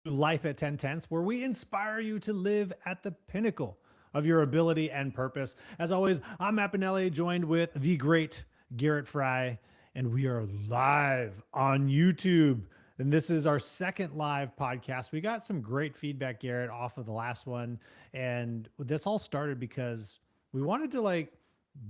Life at 10 Tenths, where we inspire you to live at the pinnacle of your ability and purpose. As always, I'm Matt Pinelli, joined with the great Garrett Fry, and we are live on YouTube. And this is our second live podcast. We got some great feedback, Garrett, off of the last one. And this all started because we wanted to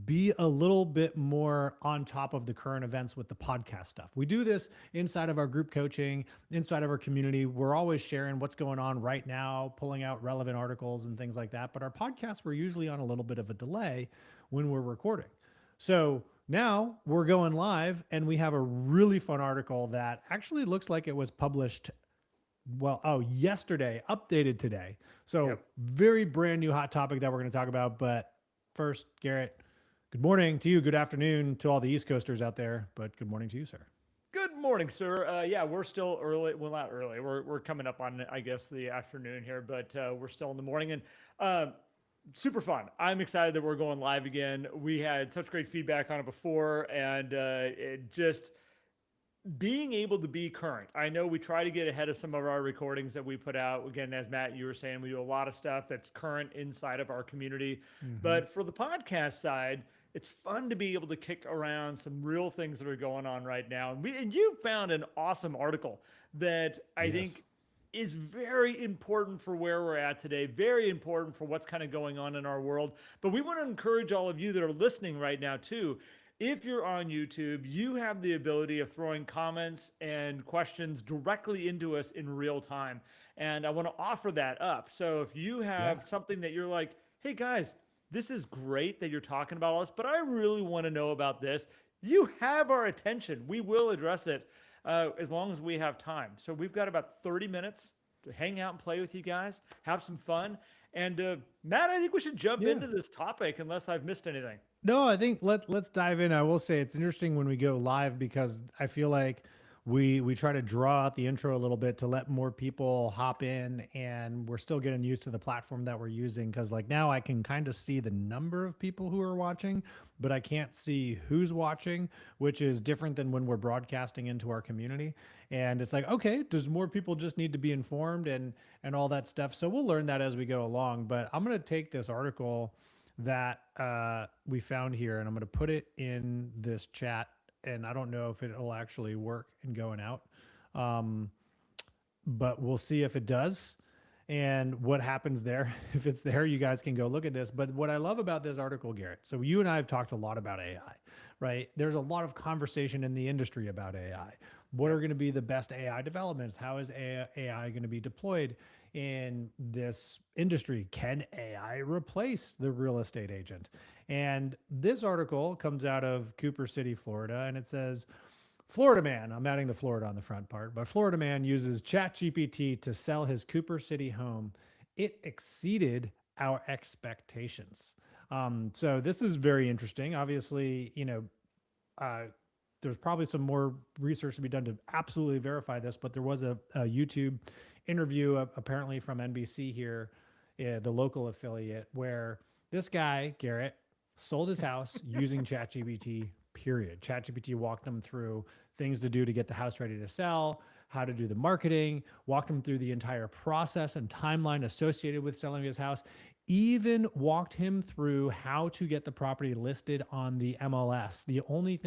be a little bit more on top of the current events with the podcast stuff. We do this inside of our group coaching, inside of our community. We're always sharing what's going on right now, pulling out relevant articles and things like that. But our podcasts, we're usually on a little bit of a delay when we're recording. So now we're going live and we have a really fun article that actually looks like it was published yesterday, updated today. So Yep. very brand new hot topic that we're going to talk about. But first, Garrett, good morning to you. Good afternoon to all the East Coasters out there, but good morning to you, sir. Good morning, sir. Yeah, we're still early. Well, not early. We're coming up on, I guess, the afternoon here, but we're still in the morning and uh, super fun. I'm excited that we're going live again. We had such great feedback on it before, and it just being able to be current. I know we try to get ahead of some of our recordings that we put out. Again, as Matt, you were saying, we do a lot of stuff that's current inside of our community. Mm-hmm. But for the podcast side, it's fun to be able to kick around some real things that are going on right now. And you found an awesome article that I Yes. think is very important for where we're at today, very important for what's kind of going on in our world. But we want to encourage all of you that are listening right now, too. If you're on YouTube, you have the ability of throwing comments and questions directly into us in real time. And I want to offer that up. So if you Yeah. have something that you're like, hey guys, this is great that you're talking about all this, but I really want to know about this, you have our attention. We will address it as long as we have time. So we've got about 30 minutes to hang out and play with you guys, have some fun. And Matt, I think we should jump Yeah. into this topic unless I've missed anything. No, I think let's dive in. I will say it's interesting when we go live because I feel like we try to draw out the intro a little bit to let more people hop in, and we're still getting used to the platform that we're using because like now I can kind of see the number of people who are watching, but I can't see who's watching, which is different than when we're broadcasting into our community. And it's like, okay, does more people just need to be informed and all that stuff. So we'll learn that as we go along. But I'm gonna take this article that we found here, and I'm going to put it in this chat. And I don't know if it'll actually work in going out, um, but we'll see if it does and what happens there. If it's there, you guys can go look at this. But what I love about this article, Garrett, so you and I have talked a lot about AI, right? There's a lot of conversation in the industry about AI. What are Yep. going to be the best AI developments? How is AI going to be deployed in this industry? Can AI replace the real estate agent? And this article comes out of Cooper City, Florida, and it says, Florida man, I'm adding the Florida on the front part, but Florida man uses ChatGPT to sell his Cooper City home. It exceeded our expectations. So this is very interesting. Obviously, uh, there's probably some more research to be done to absolutely verify this, but there was a YouTube interview apparently from NBC here, the local affiliate, where this guy, Garrett, sold his house using ChatGPT, period. ChatGPT walked him through things to do to get the house ready to sell, how to do the marketing, walked him through the entire process and timeline associated with selling his house, even walked him through how to get the property listed on the MLS. The only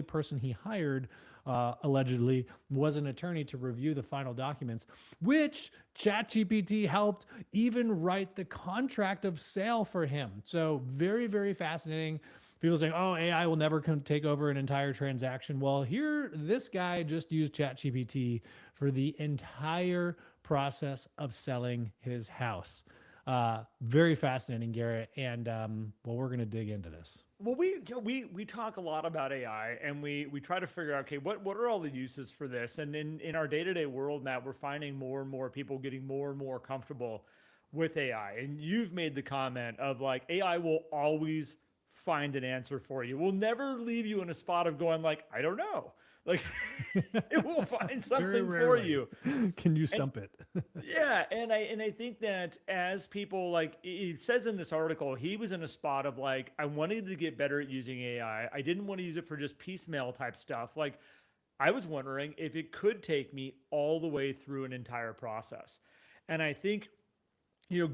person he hired allegedly was an attorney to review the final documents, which ChatGPT helped even write the contract of sale for him. So very, very fascinating. People saying, "Oh, AI will never take over an entire transaction." Well, here, this guy just used ChatGPT for the entire process of selling his house. Very fascinating, Garrett. And we're going to dig into this. Well, we talk a lot about AI, and we try to figure out, okay, what are all the uses for this? And in our day to day world, Matt, we're finding more and more people getting more and more comfortable with AI. And you've made the comment of like AI will always find an answer for you. We'll never leave you in a spot of going like, I don't know. Like it will find Very something for rarely you. can you And stump it. yeah, and I think that as people like it says in this article, he was in a spot of like I wanted to get better at using AI. I didn't want to use it for just piecemeal type stuff. Like I was wondering if it could take me all the way through an entire process. And I think,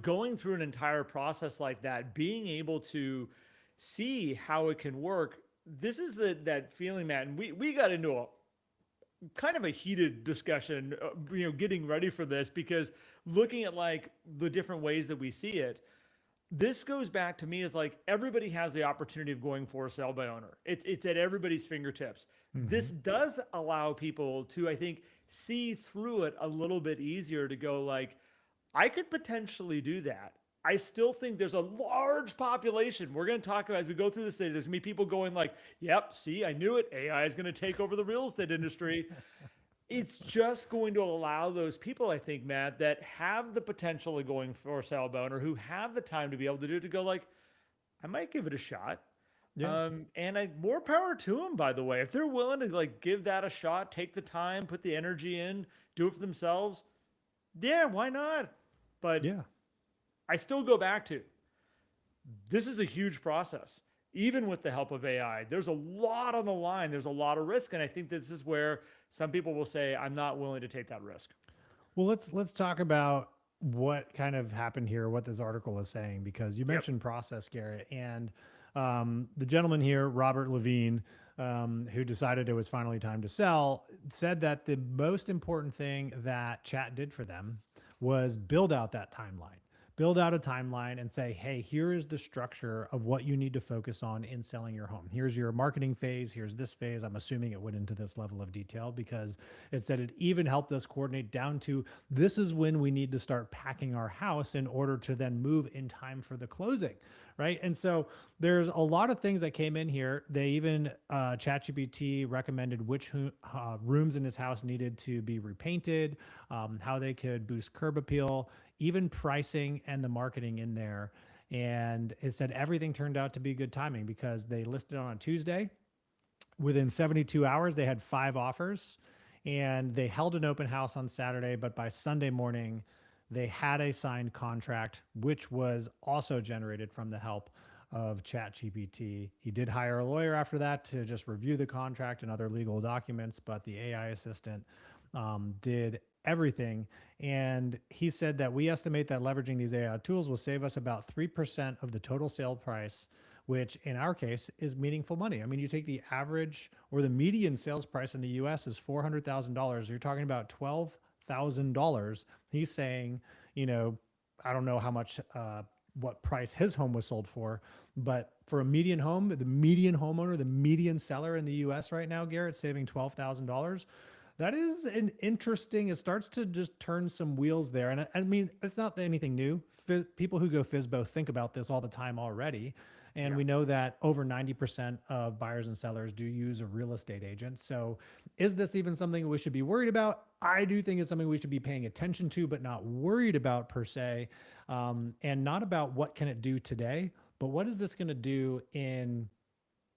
going through an entire process like that, being able to see how it can work, this is that feeling, Matt. And we got into a kind of a heated discussion, getting ready for this, because looking at like the different ways that we see it, this goes back to me as like everybody has the opportunity of going for sale by owner. It's at everybody's fingertips. Hmm. This does allow people to, I think, see through it a little bit easier to go like, I could potentially do that. I still think there's a large population. We're going to talk about as we go through this day. There's going to be people going like, "Yep, see, I knew it. AI is going to take over the real estate industry." It's just going to allow those people, I think, Matt, that have the potential of going for sale by owner, who have the time to be able to do it, to go like, I might give it a shot. Yeah. More power to them, by the way. If they're willing to like give that a shot, take the time, put the energy in, do it for themselves, yeah, why not? But Yeah. I still go back to, this is a huge process. Even with the help of AI, there's a lot on the line. There's a lot of risk. And I think this is where some people will say, I'm not willing to take that risk. Well, let's talk about what kind of happened here, what this article is saying, because you Yep. mentioned process, Garrett, and the gentleman here, Robert Levine, who decided it was finally time to sell, said that the most important thing that Chat did for them was build out that timeline. Build out a timeline and say, hey, here is the structure of what you need to focus on in selling your home. Here's your marketing phase. Here's this phase. I'm assuming it went into this level of detail because it said it even helped us coordinate down to this is when we need to start packing our house in order to then move in time for the closing. Right. And so there's a lot of things that came in here. They even, ChatGPT recommended which rooms in his house needed to be repainted, how they could boost curb appeal, even pricing and the marketing in there. And it said everything turned out to be good timing because they listed on a Tuesday. Within 72 hours, they had 5 offers and they held an open house on Saturday. But by Sunday morning, they had a signed contract, which was also generated from the help of ChatGPT. He did hire a lawyer after that to just review the contract and other legal documents, but the AI assistant did everything. And he said that we estimate that leveraging these AI tools will save us about 3% of the total sale price, which in our case is meaningful money. I mean, you take the average or the median sales price in the US is $400,000. You're talking about $12,000. He's saying, I don't know how much, what price his home was sold for, but for a median home, the median homeowner, the median seller in the US right now, Garrett, saving $12,000. That is an interesting, it starts to just turn some wheels there. And I mean, it's not anything new. People who go FISBO think about this all the time already. And Yeah. we know that over 90% of buyers and sellers do use a real estate agent. So is this even something we should be worried about? I do think it's something we should be paying attention to, but not worried about per se. And not about what can it do today, but what is this going to do in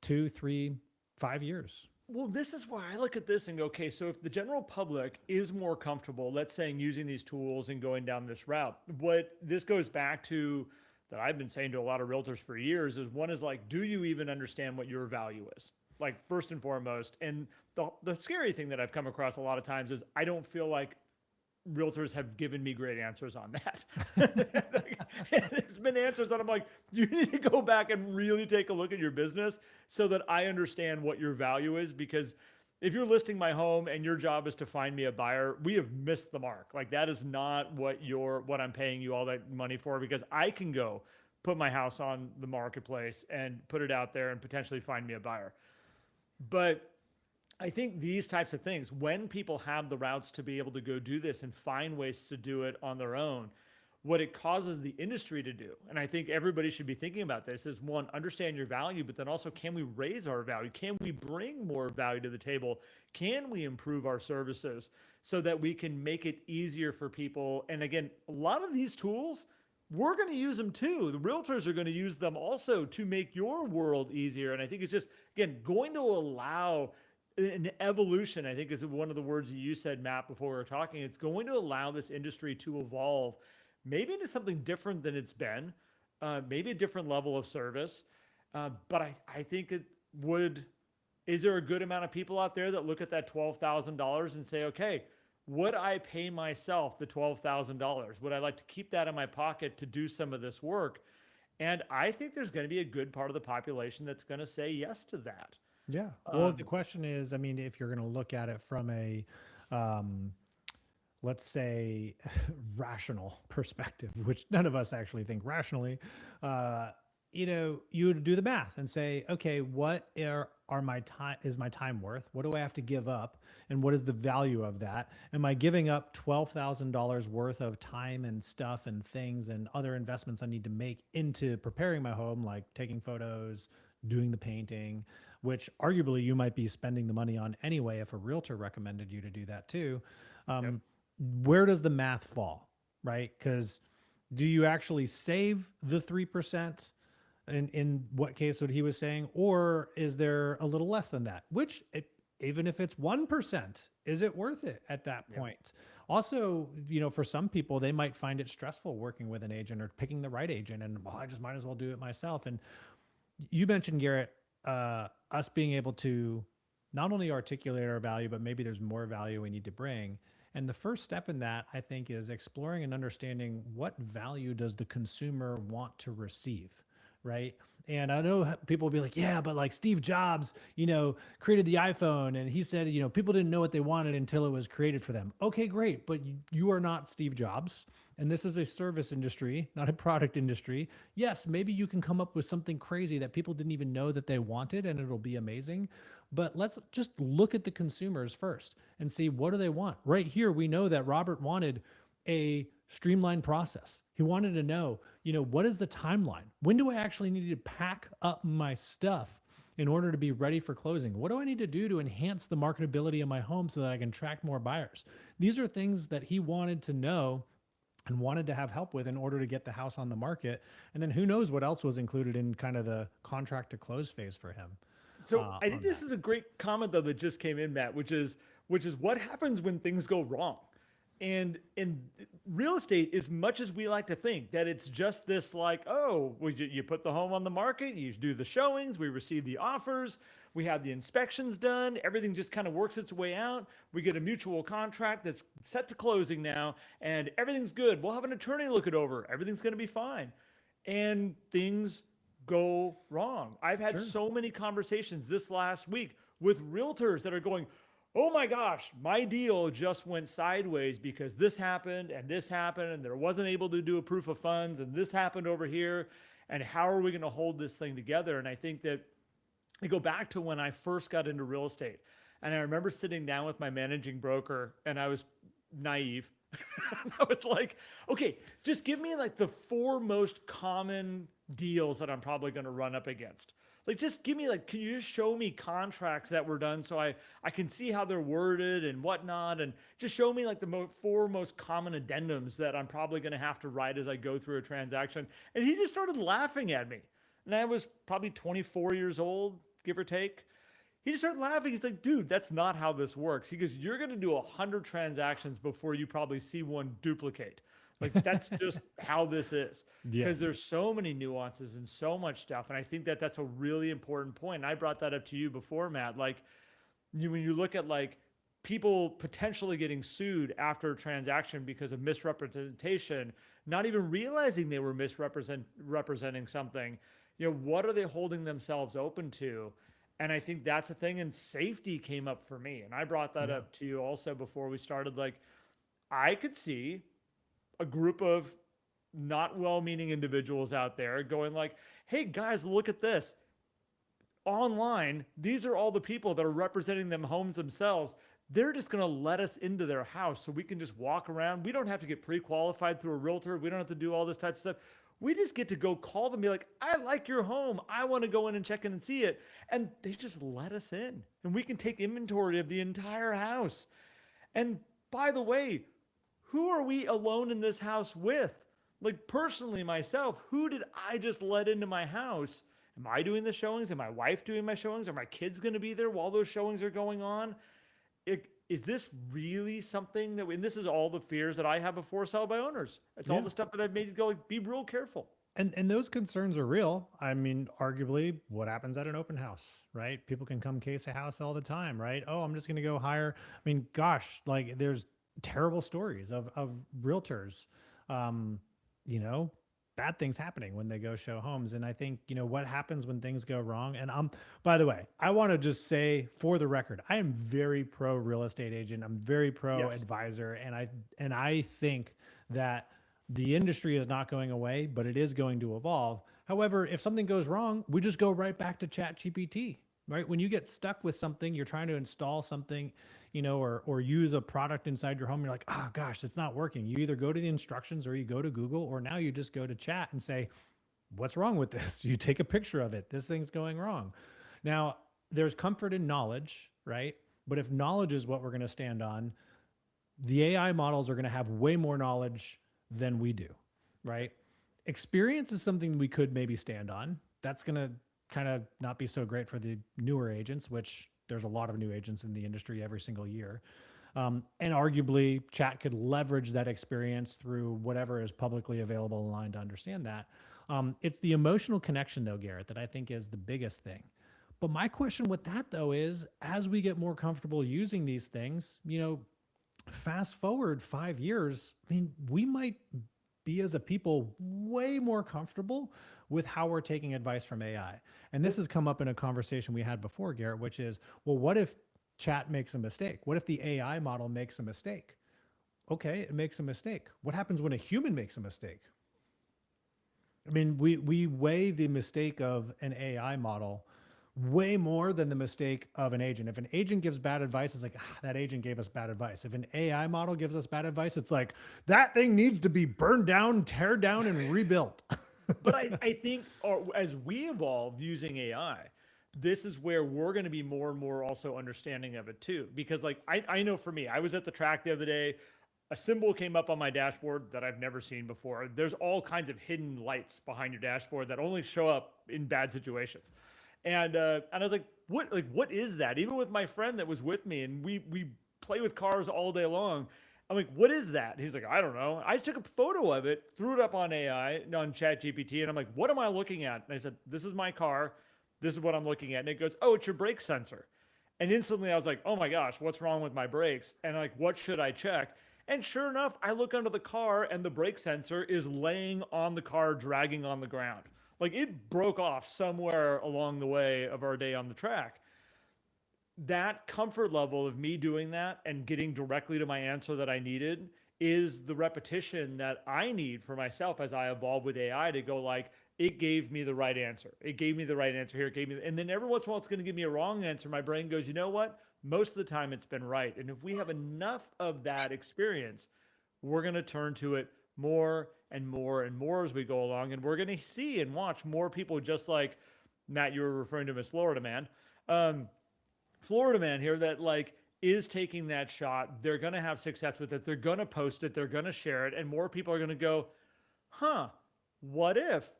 2, 3, 5 years? Well, this is why I look at this and go, okay, so if the general public is more comfortable, let's say, using these tools and going down this route, what this goes back to that I've been saying to a lot of realtors for years is, one is like, do you even understand what your value is? Like, first and foremost. And the scary thing that I've come across a lot of times is I don't feel like realtors have given me great answers on that. There's been answers that I'm like, you need to go back and really take a look at your business so that I understand what your value is. Because if you're listing my home and your job is to find me a buyer, we have missed the mark. Like, that is not what I'm paying you all that money for, because I can go put my house on the marketplace and put it out there and potentially find me a buyer. But I think these types of things, when people have the routes to be able to go do this and find ways to do it on their own, what it causes the industry to do, and I think everybody should be thinking about this, is, one, understand your value, but then also, can we raise our value? Can we bring more value to the table? Can we improve our services so that we can make it easier for people? And again, a lot of these tools, we're going to use them too. The realtors are going to use them also to make your world easier. And I think it's just, again, going to allow an evolution, I think, is one of the words you said, Matt, before we were talking. It's going to allow this industry to evolve maybe into something different than it's been, maybe a different level of service. But I think it would Is there a good amount of people out there that look at that $12,000 and say, okay, would I pay myself the $12,000? Would I like to keep that in my pocket to do some of this work? And I think there's going to be a good part of the population that's going to say yes to that. Yeah. Well, the Um, question is, I mean, if you're going to look at it from a, um, let's say, rational perspective, which none of us actually think rationally, uh, you would do the math and say, okay, what are my time is my time worth? What do I have to give up? And what is the value of that? Am I giving up $12,000 worth of time and stuff and things and other investments I need to make into preparing my home, like taking photos, doing the painting, which arguably you might be spending the money on anyway if a realtor recommended you to do that too. yep. Um, where does the math fall, right? Because do you actually save the 3%? In what case what he was saying, or is there a little less than that? Even if it's 1%, is it worth it at that Yep. point? Also, for some people, they might find it stressful working with an agent or picking the right agent, and well, I just might as well do it myself. And you mentioned, Garrett, us being able to not only articulate our value, but maybe there's more value we need to bring. And the first step in that, I think, is exploring and understanding what value does the consumer want to receive, right? And I know people will be like, yeah, but like Steve Jobs, created the iPhone and he said, people didn't know what they wanted until it was created for them. Okay, great. But you are not Steve Jobs. And this is a service industry, not a product industry. Yes, maybe you can come up with something crazy that people didn't even know that they wanted and it'll be amazing. But let's just look at the consumers first and see, what do they want? Right here, we know that Robert wanted a streamlined process. He wanted to know, what is the timeline? When do I actually need to pack up my stuff in order to be ready for closing? What do I need to do to enhance the marketability of my home so that I can attract more buyers? These are things that he wanted to know and wanted to have help with in order to get the house on the market. And then who knows what else was included in kind of the contract to close phase for him So I think on this that. is a great comment though that just came in, Matt, which is what happens when things go wrong. And in real estate, as much as we like to think that it's just this like, oh, you put the home on the market, you do the showings, we receive the offers, we have the inspections done, everything just kind of works its way out. We get a mutual contract that's set to closing now, and everything's good. We'll have an attorney look it over. Everything's going to be fine. And things go wrong. I've had Sure. so many conversations this last week with realtors that are going, oh my gosh, my deal just went sideways because this happened and there wasn't able to do a proof of funds and this happened over here. And how are we going to hold this thing together? And I think that I go back to when I first got into real estate. And I remember sitting down with my managing broker and I was naive. I was like, okay, just give me like the four most common deals that I'm probably going to run up against. Like, just give me like, can you just show me contracts that were done so I can see how they're worded and whatnot, and just show me like the four most common addendums that I'm probably going to have to write as I go through a transaction. And he just started laughing at me, and I was probably 24 years old, give or take. He just started laughing. He's like, dude, that's not how this works. He goes, you're going to do 100 transactions before you probably see one duplicate. Like, that's just how this is, Yeah. because there's so many nuances and so much stuff. And I think that that's a really important point. And I brought that up to you before, Matt. Like, when you look at like people potentially getting sued after a transaction because of misrepresentation, not even realizing they were representing something, what are they holding themselves open to? And I think that's a thing. And safety came up for me. And I brought that Yeah. up to you also before we started. Like, I could see a group of not well-meaning individuals out there going like, hey guys, look at this. Online, these are all the people that are representing them homes themselves. They're just going to let us into their house so we can just walk around. We don't have to get pre-qualified through a realtor. We don't have to do all this type of stuff. We just get to go call them, be like, I like your home. I want to go in and check in and see it. And they just let us in. And we can take inventory of the entire house. And by the way, who are we alone in this house with? Like, personally, myself, who did I just let into my house? Am I doing the showings? Am my wife doing my showings? Are my kids going to be there while those showings are going on? Is this really something that and this is all the fears that I have before sell by owners. It's all Yeah. the stuff that I've made you go, like, be real careful. And those concerns are real. I mean, arguably, what happens at an open house, right? People can come case a house all the time, right? Oh, I'm just going to go hire. I mean, gosh, like there's terrible stories of realtors, um, you know, bad things happening when they go show homes. And I think, what happens when things go wrong. And by the way, I want to just say for the record, I am very pro real estate agent. I'm very pro Yes. advisor. And I think that the industry is not going away, but it is going to evolve. However, if something goes wrong, we just go right back to Chat GPT, right? When you get stuck with something, you're trying to install something, or use a product inside your home, you're like, oh gosh, it's not working. You either go to the instructions or you go to Google, or now you just go to chat and say, what's wrong with this? You take a picture of it. This thing's going wrong. Now, there's comfort in knowledge, right? But if knowledge is what we're going to stand on, the AI models are going to have way more knowledge than we do, right? Experience is something we could maybe stand on. That's going to kind of not be so great for the newer agents, which there's a lot of new agents in the industry every single year. And arguably, chat could leverage that experience through whatever is publicly available online to understand that. It's the emotional connection, though, Garrett, that I think is the biggest thing. But my question with that, though, is as we get more comfortable using these things, fast forward 5 years, I mean, we might be as a people way more comfortable with how we're taking advice from AI. And this has come up in a conversation we had before, Garrett, which is, well, what if chat makes a mistake? What if the AI model makes a mistake? Okay, it makes a mistake. What happens when a human makes a mistake? I mean, we weigh the mistake of an AI model way more than the mistake of an agent. If an agent gives bad advice, it's like, that agent gave us bad advice. If an AI model gives us bad advice, it's like, that thing needs to be burned down, teared down, and rebuilt. But I think as we evolve using AI, this is where we're going to be more and more also understanding of it too. Because like I know for me, I was at the track the other day. A symbol came up on my dashboard that I've never seen before. There's all kinds of hidden lights behind your dashboard that only show up in bad situations. And I was like, what is that? Even with my friend that was with me, and we play with cars all day long. I'm like, what is that? He's like, I don't know. I took a photo of it, threw it up on AI, on Chat GPT, and I'm like, what am I looking at? And I said, this is my car. This is what I'm looking at. And it goes, oh, it's your brake sensor. And instantly I was like, oh my gosh, what's wrong with my brakes? And like, what should I check? And sure enough, I look under the car and the brake sensor is laying on the car, dragging on the ground. Like it broke off somewhere along the way of our day on the track. That comfort level of me doing that and getting directly to my answer that I needed is the repetition that I need for myself as I evolve with AI to go like, it gave me the right answer. It gave me the right answer here. It gave me, and then every once in a while it's going to give me a wrong answer. My brain goes, you know what? Most of the time it's been right. And if we have enough of that experience, we're going to turn to it more and more and more as we go along. And we're going to see and watch more people just like Matt, you were referring to him as Florida man. Um, Florida man here that like is taking that shot. They're going to have success with it. They're going to post it. They're going to share it. And more people are going to go, huh, what if?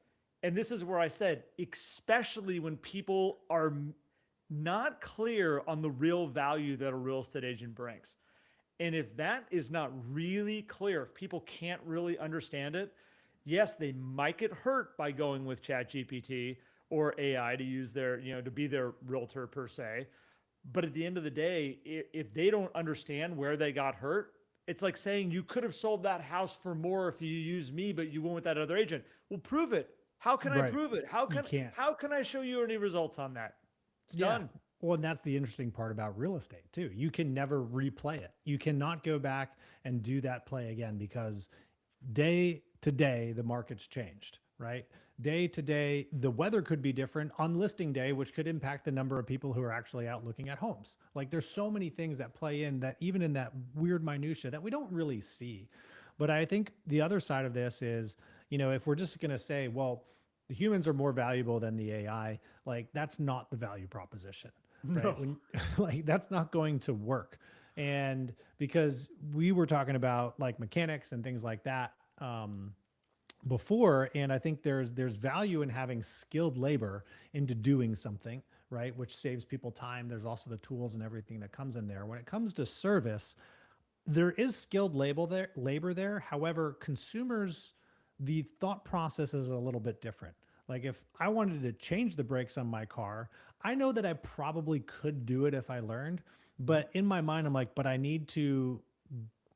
And this is where I said, especially when people are not clear on the real value that a real estate agent brings. And if that is not really clear, if people can't really understand it, yes, they might get hurt by going with ChatGPT or AI to use their, to be their realtor per se. But at the end of the day, if they don't understand where they got hurt, it's like saying you could have sold that house for more if you used me, but you went with that other agent. Well, prove it. How can I Right. prove it? You can't. How can I show you any results on that? It's Yeah. done. Well, and that's the interesting part about real estate too. You can never replay it. You cannot go back and do that play again because day to day, the market's changed, right? Day to day, the weather could be different on listing day, which could impact the number of people who are actually out looking at homes. Like there's so many things that play in that even in that weird minutia that we don't really see. But I think the other side of this is, if we're just going to say, well, the humans are more valuable than the AI, like that's not the value proposition, right? No. When, like that's not going to work. And because we were talking about like mechanics and things like that, before, and I think there's value in having skilled labor into doing something, right, which saves people time. There's also the tools and everything that comes in there. When it comes to service, there is skilled labor there. However, consumers the thought process is a little bit different. Like if I wanted to change the brakes on my car, I know that I probably could do it if I learned, but in my mind, I'm like, but I need to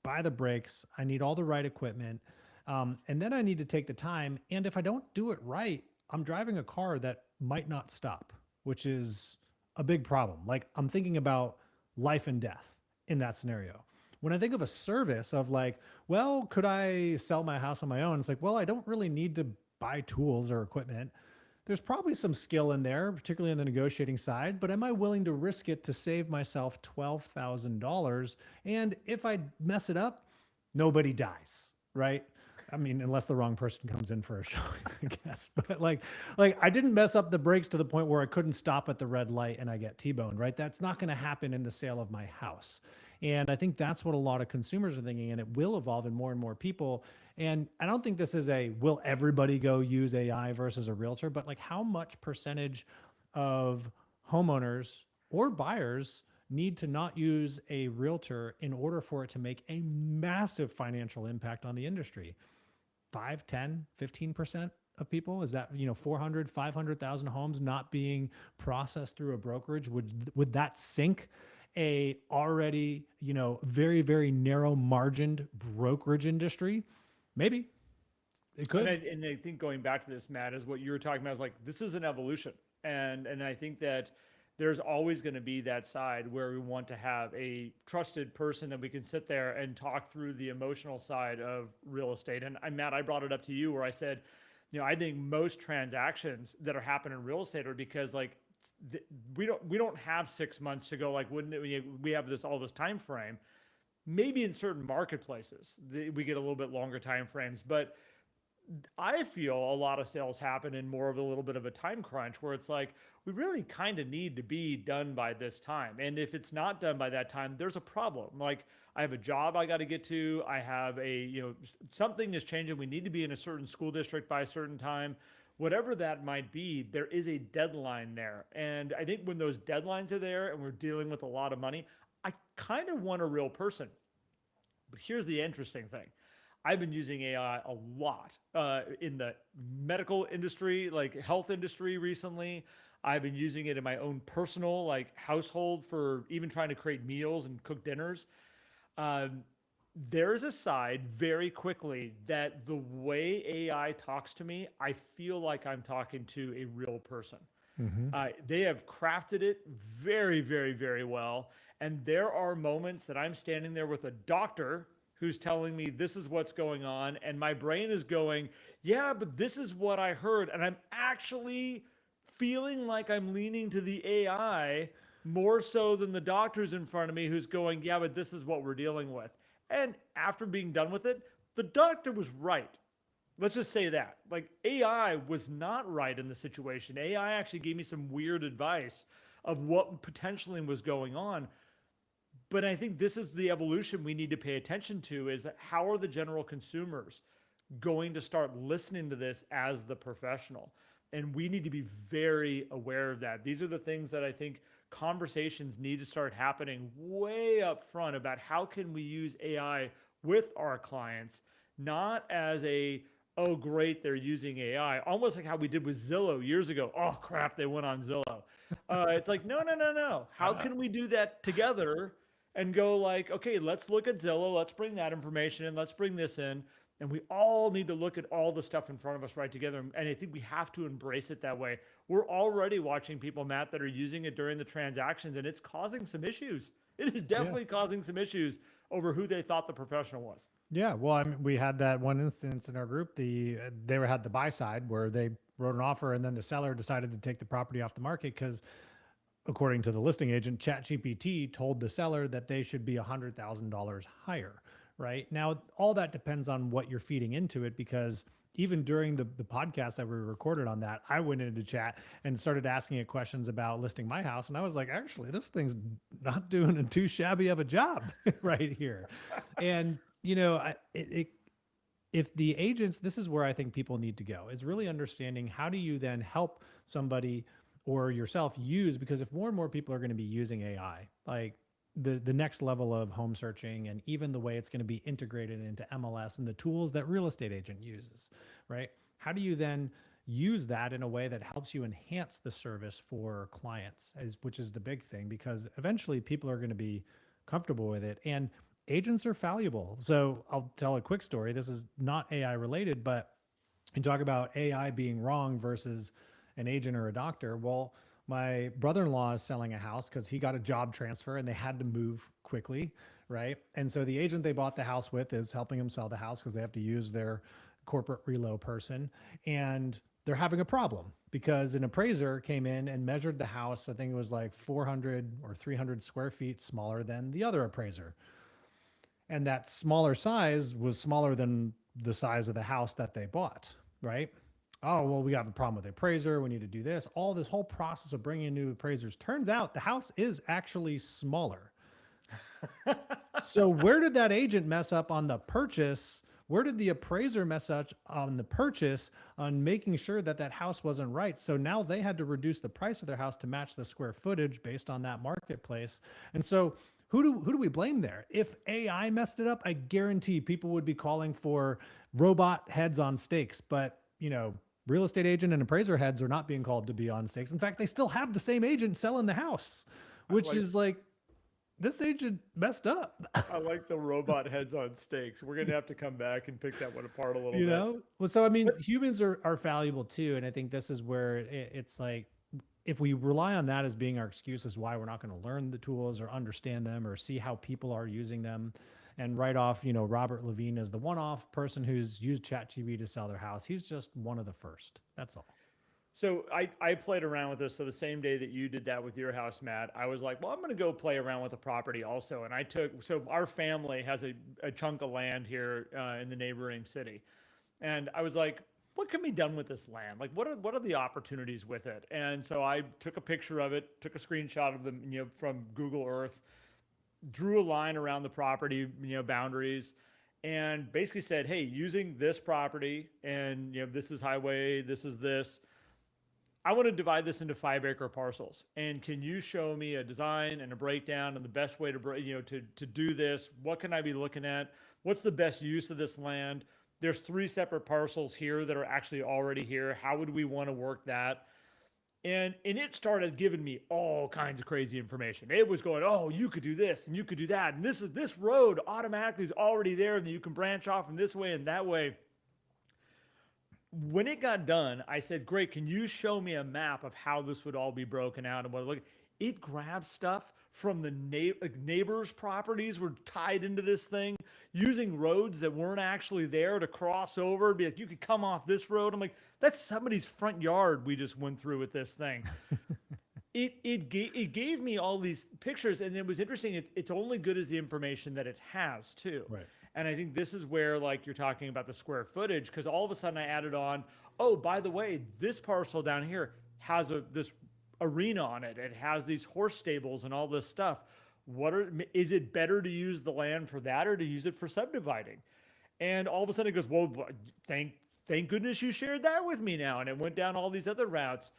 buy the brakes. I need all the right equipment. And then I need to take the time. And if I don't do it right, I'm driving a car that might not stop, which is a big problem. Like I'm thinking about life and death in that scenario. When I think of a service of like, well, could I sell my house on my own? It's like, well, I don't really need to buy tools or equipment. There's probably some skill in there, particularly on the negotiating side, but am I willing to risk it to save myself $12,000? And if I mess it up, nobody dies, right? I mean, unless the wrong person comes in for a showing, I guess. But like I didn't mess up the brakes to the point where I couldn't stop at the red light and I get T-boned, right? That's not going to happen in the sale of my house. And I think that's what a lot of consumers are thinking, and it will evolve in more and more people. And I don't think this is a will everybody go use AI versus a realtor, but like how much percentage of homeowners or buyers need to not use a realtor in order for it to make a massive financial impact on the industry? 5, 10, 15% of people? Is that, 400, 500,000 homes not being processed through a brokerage? Would that sink a already, very, very narrow margined brokerage industry? Maybe it could. And I think going back to this, Matt, is what you were talking about is like, this is an evolution. And I think that there's always going to be that side where we want to have a trusted person that we can sit there and talk through the emotional side of real estate. And Matt, I brought it up to you where I said, I think most transactions that are happening in real estate are because like we don't have 6 months to go. Like, wouldn't it, we have all this time frame? Maybe in certain marketplaces we get a little bit longer time frames, but I feel a lot of sales happen in more of a little bit of a time crunch where it's like, we really kind of need to be done by this time. And if it's not done by that time, there's a problem. Like I have a job I got to get to. I have something is changing. We need to be in a certain school district by a certain time, whatever that might be. There is a deadline there. And I think when those deadlines are there and we're dealing with a lot of money, I kind of want a real person. But here's the interesting thing. I've been using AI a lot in the medical industry, like health industry recently. I've been using it in my own personal like household for even trying to create meals and cook dinners. There's a side very quickly that the way AI talks to me, I feel like I'm talking to a real person. They have crafted it very, very, very well. And there are moments that I'm standing there with a doctor who's telling me this is what's going on. And my brain is going, yeah, but this is what I heard. And I'm actually feeling like I'm leaning to the AI more so than the doctor's in front of me who's going, yeah, but this is what we're dealing with. And after being done with it, the doctor was right. Let's just say that. Like AI was not right in the situation. AI actually gave me some weird advice of what potentially was going on. But I think this is the evolution we need to pay attention to is how are the general consumers going to start listening to this as the professional? And we need to be very aware of that. These are the things that I think conversations need to start happening way up front about how can we use AI with our clients, not as oh, great, they're using AI, almost like how we did with Zillow years ago. Oh, crap, they went on Zillow. It's like, no. How can we do that together? And go like, okay, let's look at Zillow. Let's bring that information in. Let's bring this in. And we all need to look at all the stuff in front of us right together. And I think we have to embrace it that way. We're already watching people, Matt, that are using it during the transactions, and it's causing some issues. It is definitely causing some issues over who they thought the professional was. Yeah. Well, I mean, we had that one instance in our group. They had the buy side where they wrote an offer and then the seller decided to take the property off the market because according to the listing agent, ChatGPT told the seller that they should be $100,000 higher, right? Now, all that depends on what you're feeding into it, because even during the podcast that we recorded on that, I went into chat and started asking it questions about listing my house. And I was like, actually, this thing's not doing a too shabby of a job right here. And, if the agents, this is where I think people need to go, is really understanding how do you then help somebody or yourself use, because if more and more people are going to be using AI, like the next level of home searching, and even the way it's going to be integrated into MLS and the tools that real estate agent uses, right? How do you then use that in a way that helps you enhance the service for clients, which is the big thing, because eventually people are going to be comfortable with it, and agents are valuable. So I'll tell a quick story. This is not AI related, but you talk about AI being wrong versus an agent or a doctor. Well, my brother-in-law is selling a house because he got a job transfer and they had to move quickly, right? And so the agent they bought the house with is helping him sell the house because they have to use their corporate relo person. And they're having a problem because an appraiser came in and measured the house. I think it was like 400 or 300 square feet smaller than the other appraiser. And that smaller size was smaller than the size of the house that they bought, right? Oh, well, we have a problem with the appraiser. We need to do this. All this whole process of bringing in new appraisers. Turns out the house is actually smaller. So where did that agent mess up on the purchase? Where did the appraiser mess up on the purchase on making sure that that house wasn't right? So now they had to reduce the price of their house to match the square footage based on that marketplace. And so who do we blame there? If AI messed it up, I guarantee people would be calling for robot heads on stakes. But, you know, real estate agent and appraiser heads are not being called to be on stakes. In fact, they still have the same agent selling the house, which is like, this agent messed up. I like the robot heads on stakes. We're going to have to come back and pick that one apart a little bit. You know? Well, so, I mean, humans are valuable too. And I think this is where it's like, if we rely on that as being our excuse as why we're not going to learn the tools or understand them or see how people are using them and write off, you know, Robert Levine as the one-off person who's used ChatGPT to sell their house. He's just one of the first. That's all. So I played around with this. So the same day that you did that with your house, Matt, I was like, well, I'm going to go play around with the property also. And so our family has a chunk of land here in the neighboring city. And I was like, what can be done with this land? Like, what are the opportunities with it? And so I took a picture of it, took a screenshot of them, you know, from Google Earth, drew a line around the property, you know, boundaries, and basically said, hey, using this property, and you know, this is highway, this is this. I want to divide this into 5-acre parcels. And can you show me a design and a breakdown and the best way to do this? What can I be looking at? What's the best use of this land? There's 3 separate parcels here that are actually already here. How would we want to work that? And it started giving me all kinds of crazy information. It was going, oh, you could do this and you could do that. And this road automatically is already there, and you can branch off in this way and that way. When it got done, I said, great, can you show me a map of how this would all be broken out and what it looked? It grabbed stuff from the neighbors' properties were tied into this thing, using roads that weren't actually there to cross over. Be like, you could come off this road. I'm like, that's somebody's front yard we just went through with this thing. It gave me all these pictures, and it was interesting. It's only good as the information that it has too. Right. And I think this is where, like, you're talking about the square footage, because all of a sudden I added on, oh, by the way, this parcel down here has this arena on it. It has these horse stables and all this stuff. Is it better to use the land for that or to use it for subdividing? And all of a sudden it goes, well, thank goodness you shared that with me now. And it went down all these other routes.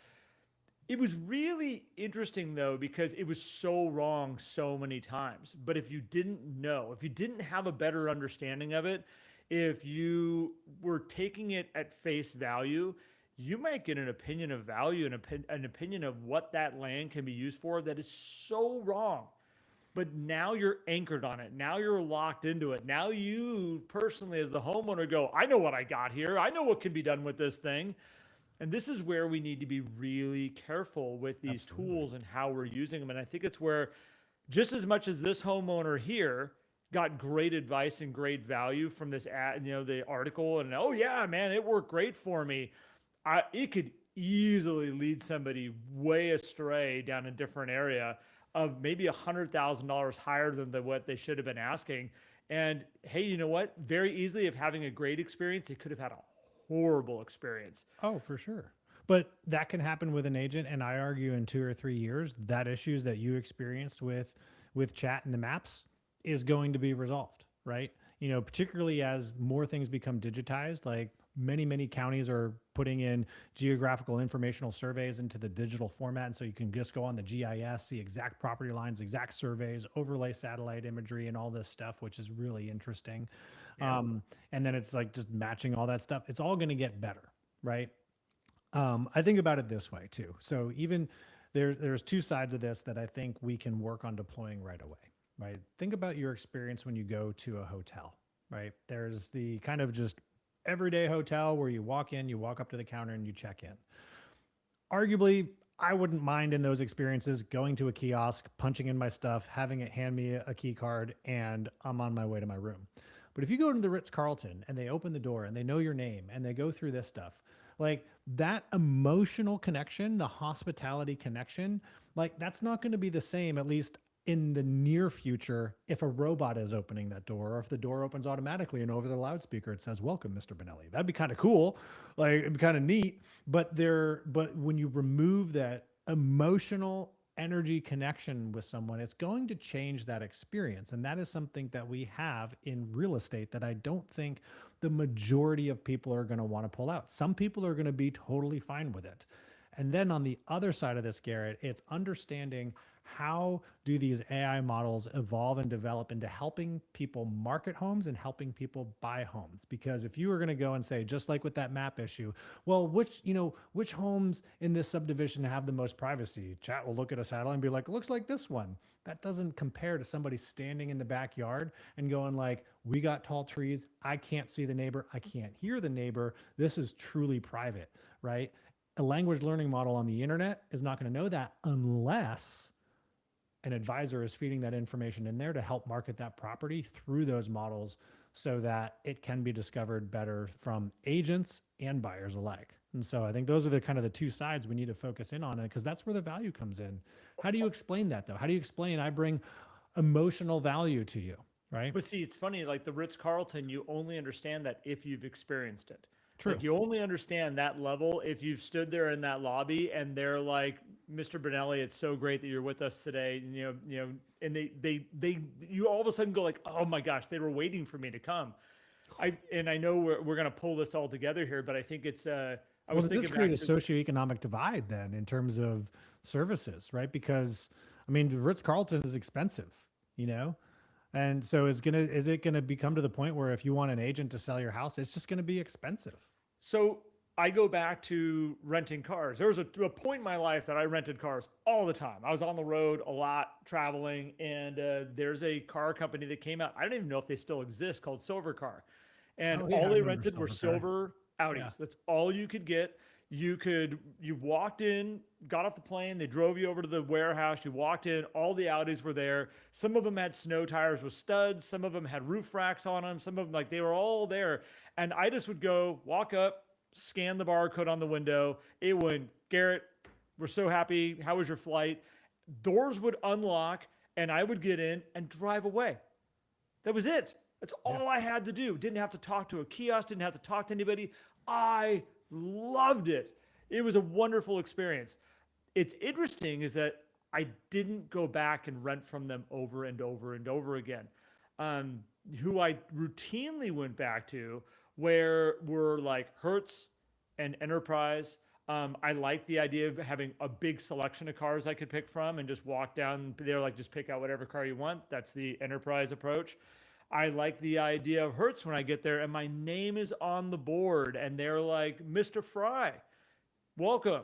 It was really interesting though, because it was so wrong so many times. But if you didn't know, if you didn't have a better understanding of it, if you were taking it at face value, you might get an opinion of value and an opinion of what that land can be used for that is so wrong. But now you're anchored on it. Now you're locked into it. Now you personally as the homeowner go, I know what I got here. I know what can be done with this thing. And this is where we need to be really careful with these tools and how we're using them. And I think it's where, just as much as this homeowner here got great advice and great value from this the article, and oh yeah, man, it worked great for me. It could easily lead somebody way astray down a different area of maybe $100,000 higher than what they should have been asking. And hey, you know what? Very easily, of having a great experience, they could have had a horrible experience. Oh, for sure. But that can happen with an agent. And I argue in 2 or 3 years, that issues that you experienced with chat and the maps is going to be resolved, right? particularly as more things become digitized, like many counties are putting in geographical informational surveys into the digital format. And so you can just go on the GIS, see exact property lines, exact surveys, overlay satellite imagery, and all this stuff, which is really interesting. Yeah. And then it's like just matching all that stuff. It's all going to get better, right? I think about it this way too. So even there's two sides of this that I think we can work on deploying right away, right? Think about your experience when you go to a hotel, right? There's the kind of just everyday hotel where you walk in, you walk up to the counter and you check in. Arguably, I wouldn't mind in those experiences going to a kiosk, punching in my stuff, having it hand me a key card, and I'm on my way to my room. But if you go to the Ritz Carlton and they open the door and they know your name and they go through this stuff, like that emotional connection, the hospitality connection, like that's not going to be the same, at least in the near future, if a robot is opening that door or if the door opens automatically and over the loudspeaker it says, "Welcome, Mr. Benelli." That'd be kind of cool. Like it'd be kind of neat. But when you remove that emotional energy connection with someone, it's going to change that experience. And that is something that we have in real estate that I don't think the majority of people are going to want to pull out. Some people are going to be totally fine with it. And then on the other side of this, Garrett, it's understanding how do these AI models evolve and develop into helping people market homes and helping people buy homes? Because if you were going to go and say, just like with that map issue, well, which homes in this subdivision have the most privacy? Chat will look at a satellite and be like, looks like this one. That doesn't compare to somebody standing in the backyard and going like, we got tall trees. I can't see the neighbor. I can't hear the neighbor. This is truly private, right? A language learning model on the internet is not going to know that unless an advisor is feeding that information in there to help market that property through those models so that it can be discovered better from agents and buyers alike. And so I think those are the kind of the two sides we need to focus in on it, because that's where the value comes in. How do you explain that though? How do you explain I bring emotional value to you, right? But see, it's funny, like the Ritz Carlton, you only understand that if you've experienced it. True. Like you only understand that level if you've stood there in that lobby and they're like, "Mr. Benelli, it's so great that you're with us today." And, and you all of a sudden go like, "Oh my gosh, they were waiting for me to come." I know we're gonna pull this all together here, but I think it's does this create a socioeconomic divide then in terms of services, right? Because I mean, the Ritz Carlton is expensive, and so is it gonna become to the point where if you want an agent to sell your house, it's just gonna be expensive? So I go back to renting cars. There was a point in my life that I rented cars all the time. I was on the road a lot, traveling, and there's a car company that came out. I don't even know if they still exist, called Silver Car, and Oh, yeah, I all they remember rented were Silver Car. silver Audis. Yeah. That's all you could get. You walked in, got off the plane, they drove you over to the warehouse, you walked in, all the Audis were there. Some of them had snow tires with studs, some of them had roof racks on them, some of them, like, they were all there. And I just would go walk up, scan the barcode on the window. It would, "Garrett, we're so happy. How was your flight?" Doors would unlock and I would get in and drive away. That was it. That's all I had to do. Didn't have to talk to a kiosk, didn't have to talk to anybody. I loved it. It was a wonderful experience. It's interesting is that I didn't go back and rent from them over and over and over again. Who I routinely went back to were like Hertz and Enterprise. I like the idea of having a big selection of cars I could pick from and just walk down. They're like, just pick out whatever car you want. That's the Enterprise approach. I like the idea of Hertz when I get there and my name is on the board and they're like, "Mr. Fry, welcome.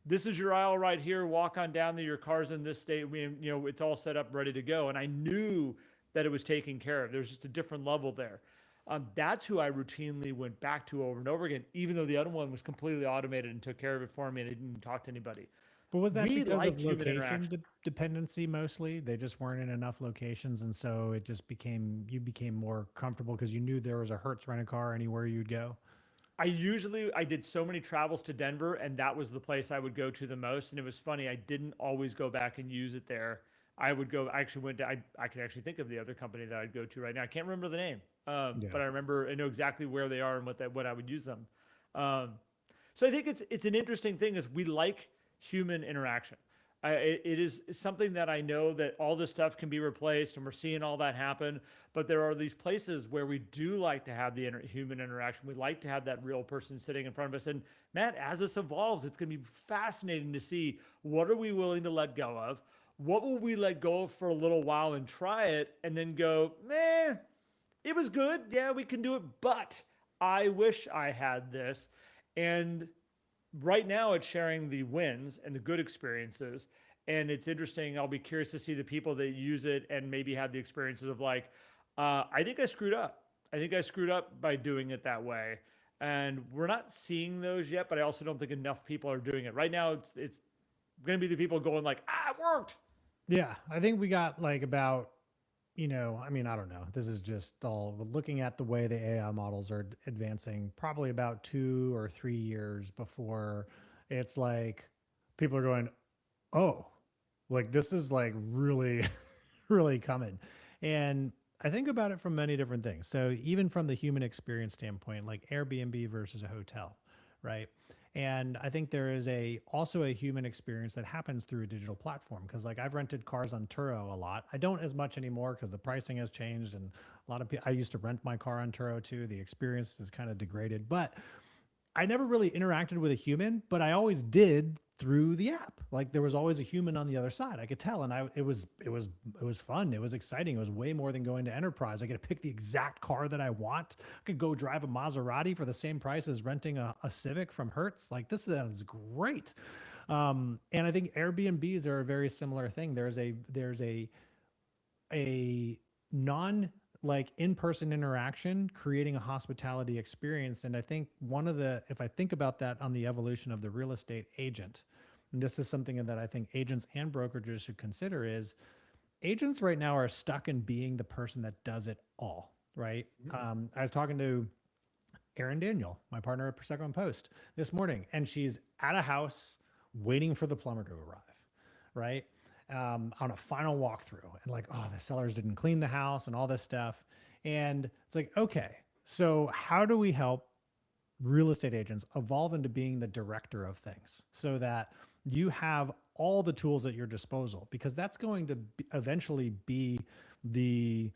This is your aisle right here. Walk on down there. Your car's in this state. It's all set up, ready to go." And I knew that it was taken care of. There's just a different level there. That's who I routinely went back to over and over again, even though the other one was completely automated and took care of it for me and I didn't talk to anybody. But was that We because like of human location interaction. dependency mostly? They just weren't in enough locations, and so it just you became more comfortable because you knew there was a Hertz rent a car anywhere you'd go. I did so many travels to Denver and that was the place I would go to the most. And it was funny, I didn't always go back and use it there. I could actually think of the other company that I'd go to right now. I can't remember the name, Yeah. but I know exactly where they are and what I would use them. So I think it's an interesting thing is we like human interaction. It is something that I know that all this stuff can be replaced, and we're seeing all that happen. But there are these places where we do like to have the human interaction. We like to have that real person sitting in front of us. And Matt, as this evolves, it's going to be fascinating to see what are we willing to let go of. What will we let go of for a little while and try it, and then go, meh, it was good. Yeah, we can do it, but I wish I had this. And right now it's sharing the wins and the good experiences. And it's interesting. I'll be curious to see the people that use it and maybe have the experiences of like, I think I screwed up. I think I screwed up by doing it that way. And we're not seeing those yet, but I also don't think enough people are doing it. Right now, it's going to be the people going like, it worked. Yeah, I think we got like about, I mean, I don't know. This is just all looking at the way the AI models are advancing, probably about 2 or 3 years before it's like people are going, oh, like this is like really, really coming. And I think about it from many different things. So even from the human experience standpoint, like Airbnb versus a hotel, right? And I think there is also a human experience that happens through a digital platform. Cause like I've rented cars on Turo a lot. I don't as much anymore because the pricing has changed. And a lot of people, I used to rent my car on Turo too. The experience is kind of degraded, but I never really interacted with a human, but I always did through the app. Like there was always a human on the other side. I could tell, and it was fun. It was exciting. It was way more than going to Enterprise. I get to pick the exact car that I want. I could go drive a Maserati for the same price as renting a Civic from Hertz. Like this sounds great. And I think Airbnbs are a very similar thing. There's a non like in-person interaction creating a hospitality experience. And I think if I think about that on the evolution of the real estate agent, and this is something that I think agents and brokerages should consider, is agents right now are stuck in being the person that does it all, right? I was talking to Erin Daniel, my partner at Prosecco and Post, this morning, and she's at a house waiting for the plumber to arrive, right? On a final walkthrough, and like, oh, the sellers didn't clean the house and all this stuff. And it's like, okay, so how do we help real estate agents evolve into being the director of things so that you have all the tools at your disposal? Because that's going to eventually be the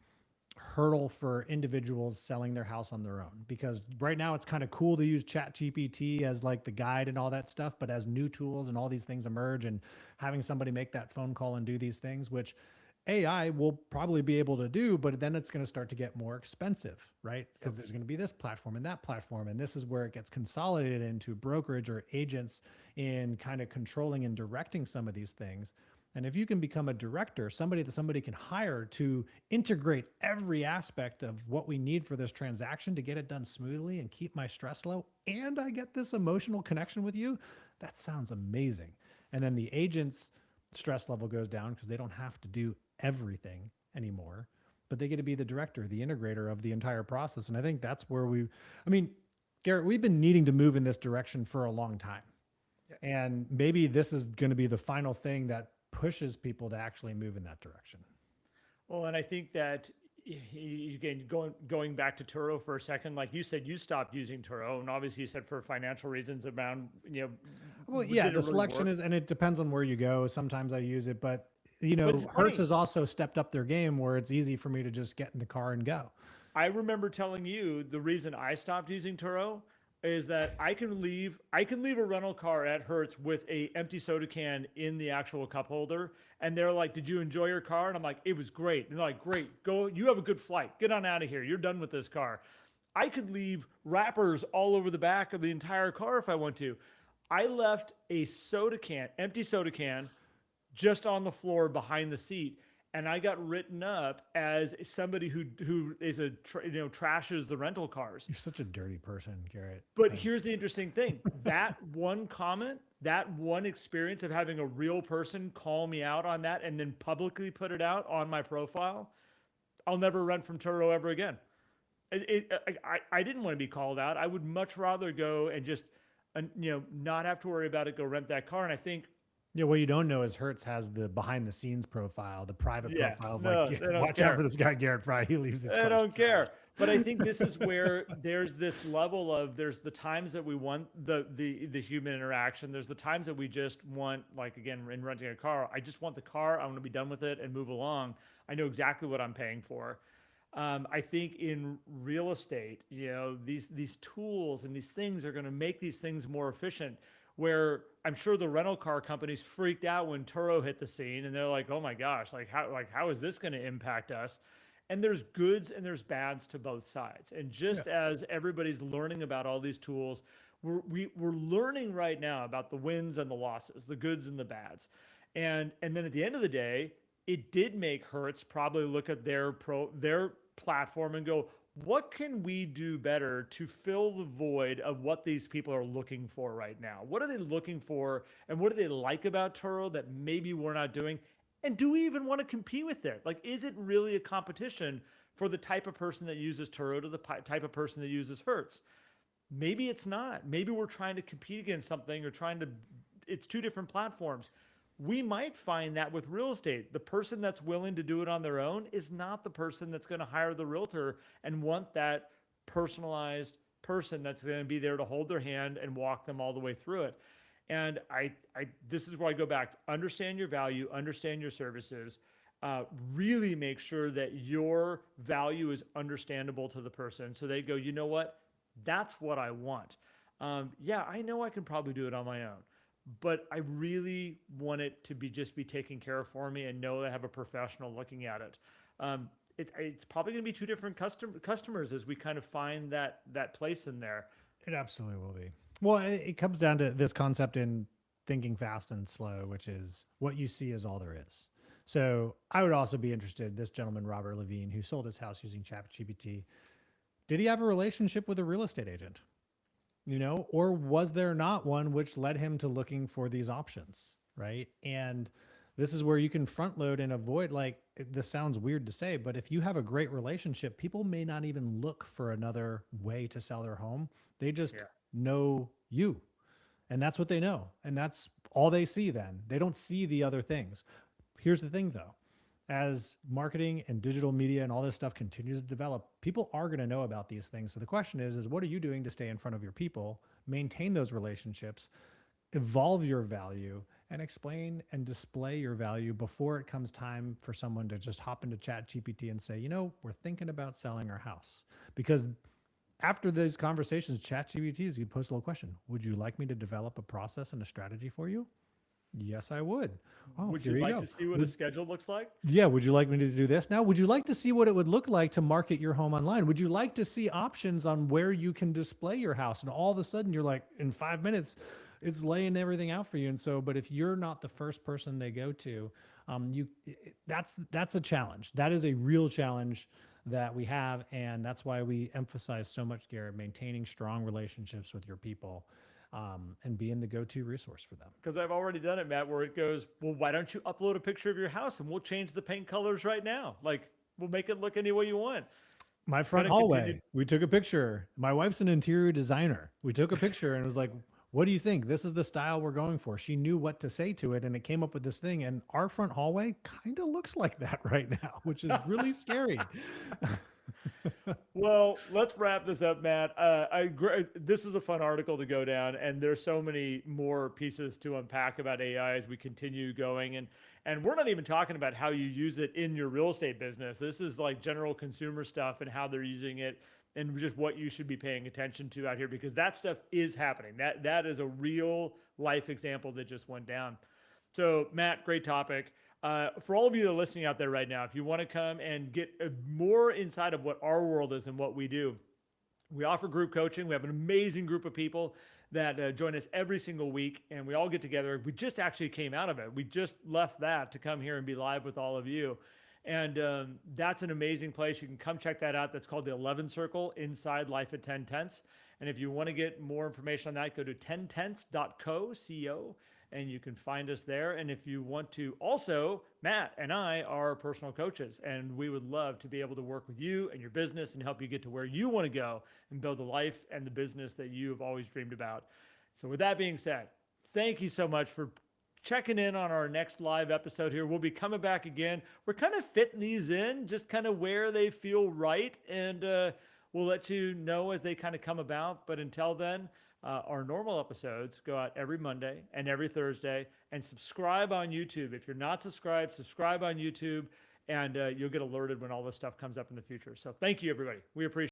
hurdle for individuals selling their house on their own. Because right now it's kind of cool to use ChatGPT as like the guide and all that stuff, but as new tools and all these things emerge, and having somebody make that phone call and do these things, which AI will probably be able to do, but then it's going to start to get more expensive, right? Because there's going to be this platform and that platform, and this is where it gets consolidated into brokerage or agents in kind of controlling and directing some of these things. And if you can become a director, somebody that somebody can hire to integrate every aspect of what we need for this transaction to get it done smoothly and keep my stress low, and I get this emotional connection with you, that sounds amazing. And then the agent's stress level goes down because they don't have to do everything anymore, but they get to be the director, the integrator of the entire process. And I think that's where Garrett, we've been needing to move in this direction for a long time. Yeah. And maybe this is going to be the final thing that pushes people to actually move in that direction. Well, and I think that again, going back to Turo for a second, like you said, you stopped using Turo, and obviously you said for financial reasons around, well, yeah, the selection is, and it depends on where you go. Sometimes I use it, but Hertz has also stepped up their game where it's easy for me to just get in the car and go. I remember telling you the reason I stopped using Turo is that I can leave a rental car at Hertz with a empty soda can in the actual cup holder, and they're like, "Did you enjoy your car?" And I'm like, "It was great." And they're like, "Great, go. You have a good flight. Get on out of here. You're done with this car." I could leave wrappers all over the back of the entire car if I want to. I left a soda can, empty soda can, just on the floor behind the seat. And I got written up as somebody who is trashes the rental cars. You're such a dirty person, Garrett. But here's the interesting thing: that one comment, that one experience of having a real person call me out on that and then publicly put it out on my profile, I'll never rent from Turo ever again. I didn't want to be called out. I would much rather go and just not have to worry about it. Go rent that car, and I think. Yeah, what you don't know is Hertz has the behind the scenes profile, the private profile. No, like, watch out for this guy, Garrett Fry. He leaves this. I don't care. But I think this is where there's this level of there's the times that we want the human interaction. There's the times that we just want, like again, in renting a car, I just want the car. I want to be done with it and move along. I know exactly what I'm paying for. I think in real estate, these tools and these things are going to make these things more efficient. Where I'm sure the rental car companies freaked out when Turo hit the scene, and they're like, "Oh my gosh, how is this going to impact us?" And there's goods and there's bads to both sides. And Yeah. just as everybody's learning about all these tools, we're learning right now about the wins and the losses, the goods and the bads. And then at the end of the day, it did make Hertz probably look at their platform and go, what can we do better to fill the void of what these people are looking for right now? What are they looking for, and what do they like about Turo that maybe we're not doing? And do we even want to compete with it? Like, is it really a competition for the type of person that uses Turo to the type of person that uses Hertz? Maybe it's not. Maybe we're trying to compete against something, or it's two different platforms. We might find that with real estate, the person that's willing to do it on their own is not the person that's going to hire the realtor and want that personalized person that's going to be there to hold their hand and walk them all the way through it. And this is where I go back. Understand your value, understand your services, really make sure that your value is understandable to the person. So they go, you know what? That's what I want. Yeah, I know I can probably do it on my own, but I really want it to be taken care of for me and know that I have a professional looking at it. It's probably going to be two different customers as we kind of find that place in there. It absolutely will be. Well, it comes down to this concept in thinking fast and slow, which is what you see is all there is. So I would also be interested, this gentleman, Robert Levine, who sold his house using ChatGPT, did he have a relationship with a real estate agent? Or was there not one, which led him to looking for these options, right? And this is where you can front load and avoid, like, this sounds weird to say, but if you have a great relationship, people may not even look for another way to sell their home. They just know you, and that's what they know. And that's all they see. Then they don't see the other things. Here's the thing though, as marketing and digital media and all this stuff continues to develop, people are going to know about these things. So the question is what are you doing to stay in front of your people, maintain those relationships, evolve your value, and explain and display your value before it comes time for someone to just hop into ChatGPT and say, we're thinking about selling our house? Because after those conversations, ChatGPT is going to post a little question. Would you like me to develop a process and a strategy for you? Yes, I would. Oh, Would here you you like go. to see what a schedule looks like? Yeah. Would you like me to do this now? Would you like to see what it would look like to market your home online? Would you like to see options on where you can display your house? And all of a sudden you're like, in 5 minutes, it's laying everything out for you. And so, but if you're not the first person they go to, that's a challenge. That is a real challenge that we have. And that's why we emphasize so much, Garrett, maintaining strong relationships with your people. And being the go-to resource for them. Because I've already done it, Matt, where it goes, well, why don't you upload a picture of your house and we'll change the paint colors right now? Like, we'll make it look any way you want. My front hallway, we took a picture. My wife's an interior designer. We took a picture and it was like, what do you think? This is the style we're going for. She knew what to say to it, and it came up with this thing. And our front hallway kind of looks like that right now, which is really scary. Well, let's wrap this up, Matt. This is a fun article to go down, and there's so many more pieces to unpack about AI as we continue going. And we're not even talking about how you use it in your real estate business. This is like general consumer stuff and how they're using it, and just what you should be paying attention to out here, because that stuff is happening. That is a real life example that just went down. So, Matt, great topic. For all of you that are listening out there right now, if you want to come and get more inside of what our world is and what we do, we offer group coaching. We have an amazing group of people that join us every single week, and we all get together. We just actually came out of it. We just left that to come here and be live with all of you. And that's an amazing place. You can come check that out. That's called the 11 Circle Inside Life at 10 Tenths. And if you want to get more information on that, go to 10tenths.co, and you can find us there. And if you want to also, Matt and I are personal coaches, and we would love to be able to work with you and your business and help you get to where you want to go and build the life and the business that you have always dreamed about. So with that being said, thank you so much for checking in on our next live episode here. We'll be coming back again. We're kind of fitting these in, just kind of where they feel right. And we'll let you know as they kind of come about. But until then, our normal episodes go out every Monday and every Thursday. And subscribe on YouTube. If you're not subscribed, subscribe on YouTube, and you'll get alerted when all this stuff comes up in the future. So thank you, everybody. We appreciate it.